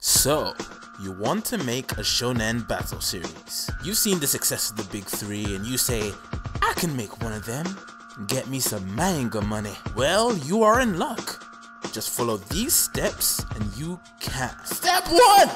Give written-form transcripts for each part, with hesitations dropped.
So, you want to make a shonen battle series. You've seen the success of the big three and you say, I can make one of them and get me some manga money. Well, you are in luck. Just follow these steps and you can. Step 1!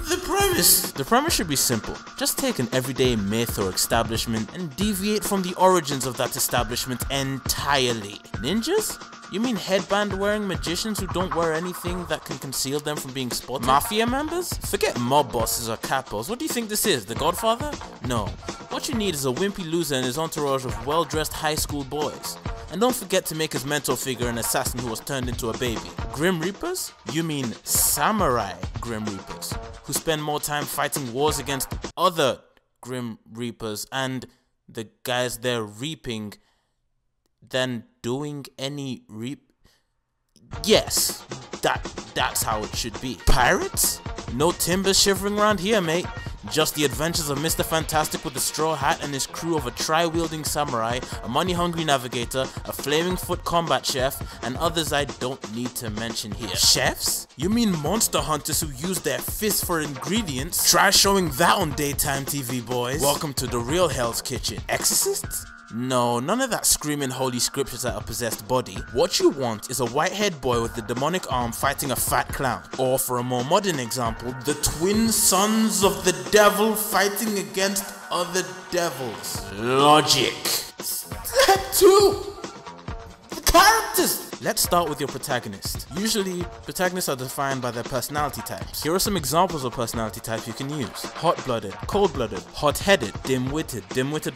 The premise. The premise should be simple. Just take an everyday myth or establishment and deviate from the origins of that establishment entirely. Ninjas? You mean headband-wearing magicians who don't wear anything that can conceal them from being spotted? Mafia members? Forget mob bosses or capos. What do you think this is, The Godfather? No. What you need is a wimpy loser and his entourage of well-dressed high school boys. And don't forget to make his mentor figure an assassin who was turned into a baby. Grim Reapers? You mean samurai Grim Reapers, who spend more time fighting wars against other Grim Reapers and the guys they're reaping than doing any Yes, that's how it should be. Pirates? No timbers shivering around here, mate. Just the adventures of Mr. Fantastic with a straw hat and his crew of a tri-wielding samurai, a money-hungry navigator, a flaming foot combat chef, and others I don't need to mention here. Chefs? You mean monster hunters who use their fists for ingredients? Try showing that on daytime TV, boys. Welcome to the real Hell's Kitchen. Exorcists? No, none of that screaming holy scriptures at a possessed body. What you want is a white-haired boy with a demonic arm fighting a fat clown. Or for a more modern example, the twin sons of the devil fighting against other devils. Logic. Step 2. The characters. Let's start with your protagonist. Usually, protagonists are defined by their personality types. Here are some examples of personality types you can use. Hot-blooded, cold-blooded, hot-headed, dim-witted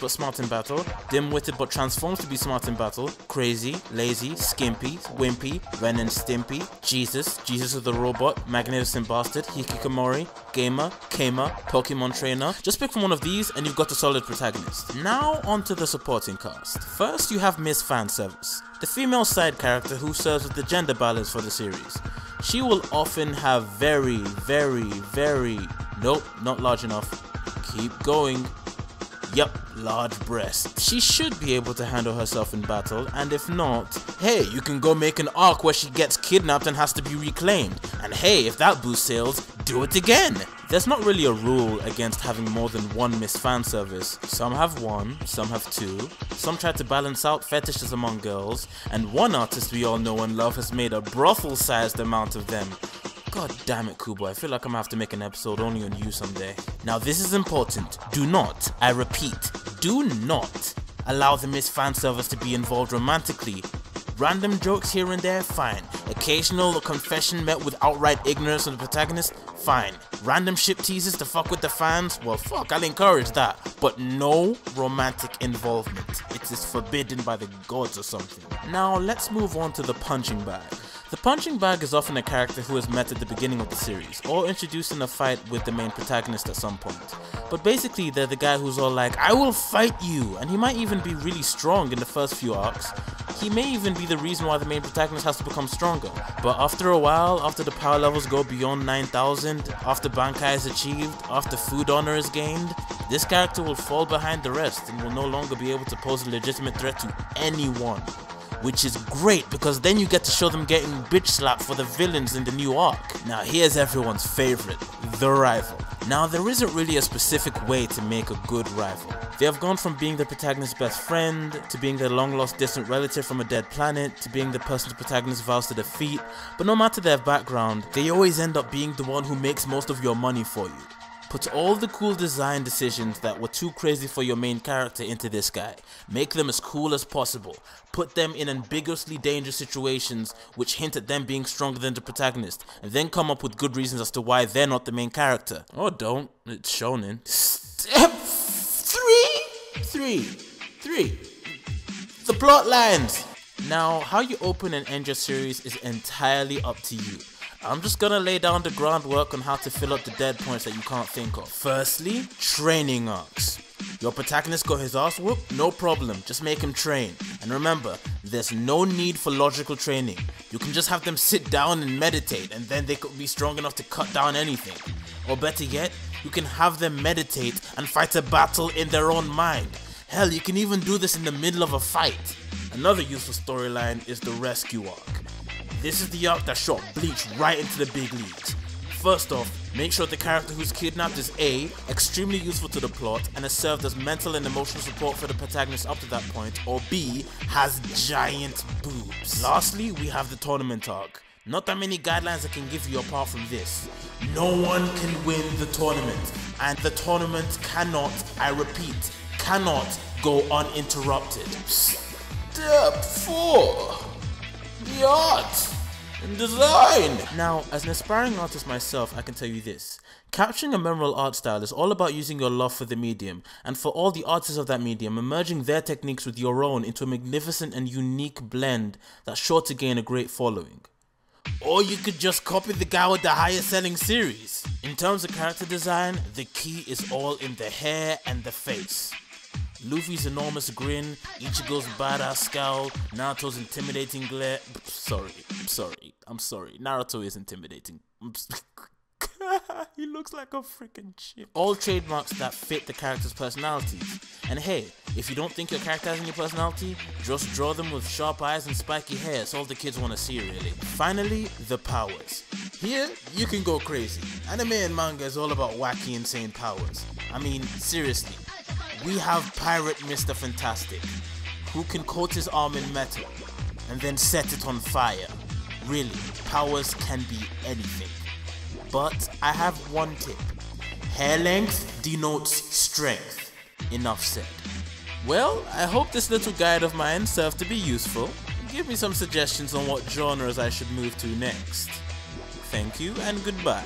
but smart in battle, dim-witted but transforms to be smart in battle, crazy, lazy, skimpy, wimpy, Ren and Stimpy, Jesus of the robot, magnificent bastard, hikikomori, gamer, Kama, Pokemon trainer. Just pick from one of these and you've got a solid protagonist. Now onto the supporting cast. First you have Miss Fanservice, the female side character who serves as the gender balance for the series. She will often have very, nope, not large enough. Keep going. Yup, large breasts. She should be able to handle herself in battle, and if not, hey, you can go make an arc where she gets kidnapped and has to be reclaimed. And hey, if that boosts sales, do it again. There's not really a rule against having more than one Miss Fanservice. Some have one, some have two, some try to balance out fetishes among girls, and one artist we all know and love has made a brothel-sized amount of them. God damn it, Kubo, I feel like I'm gonna have to make an episode only on you someday. Now this is important. Do not, I repeat, do not allow the Miss Fanservice to be involved romantically. Random jokes here and there, fine. Occasional confession met with outright ignorance of the protagonist, fine. Random ship teases to fuck with the fans, well fuck, I'll encourage that. But no romantic involvement. It is forbidden by the gods or something. Now let's move on to the punching bag. The punching bag is often a character who is met at the beginning of the series, or introduced in a fight with the main protagonist at some point. But basically they're the guy who's all like, I will fight you, and he might even be really strong in the first few arcs. He may even be the reason why the main protagonist has to become stronger. But after a while, after the power levels go beyond 9,000, after Bankai is achieved, after food honor is gained, this character will fall behind the rest and will no longer be able to pose a legitimate threat to anyone. Which is great because then you get to show them getting bitch slapped for the villains in the new arc. Now here's everyone's favorite, the rival. Now there isn't really a specific way to make a good rival. They have gone from being the protagonist's best friend, to being their long lost distant relative from a dead planet, to being the person the protagonist vows to defeat, but no matter their background, they always end up being the one who makes most of your money for you. Put all the cool design decisions that were too crazy for your main character into this guy. Make them as cool as possible. Put them in ambiguously dangerous situations which hint at them being stronger than the protagonist, and then come up with good reasons as to why they're not the main character. Or don't, it's Shounen. Step 3. The plot lines. Now, how you open and end your series is entirely up to you. I'm just gonna lay down the groundwork on how to fill up the dead points that you can't think of. Firstly, training arcs. Your protagonist got his ass whooped? No problem, just make him train. And remember, there's no need for logical training. You can just have them sit down and meditate, and then they could be strong enough to cut down anything. Or better yet, you can have them meditate and fight a battle in their own mind. Hell, you can even do this in the middle of a fight. Another useful storyline is the rescue arc. This is the arc that shot Bleach right into the big leagues. First off, make sure the character who's kidnapped is A, extremely useful to the plot and has served as mental and emotional support for the protagonist up to that point, or B, has giant boobs. Lastly, we have the tournament arc. Not that many guidelines I can give you apart from this. No one can win the tournament, and the tournament cannot, I repeat, cannot go uninterrupted. Step 4. The art and design. Now, as an aspiring artist myself, I can tell you this. Capturing a memorable art style is all about using your love for the medium, and for all the artists of that medium, merging their techniques with your own into a magnificent and unique blend that's sure to gain a great following. Or you could just copy the guy with the highest selling series. In terms of character design, the key is all in the hair and the face. Luffy's enormous grin, Ichigo's badass scowl, Naruto's intimidating glare. I'm sorry. Naruto is intimidating. He looks like a freaking chip. All trademarks that fit the character's personalities. And hey, if you don't think your character has any personality, just draw them with sharp eyes and spiky hair. It's all the kids want to see, really. Finally, the powers. Here, you can go crazy. Anime and manga is all about wacky, insane powers. I mean, seriously. We have Pirate Mr. Fantastic, who can coat his arm in metal and then set it on fire. Really, powers can be anything. But I have one tip. Hair length denotes strength. Enough said. Well, I hope this little guide of mine served to be useful. Give me some suggestions on what genres I should move to next. Thank you and goodbye.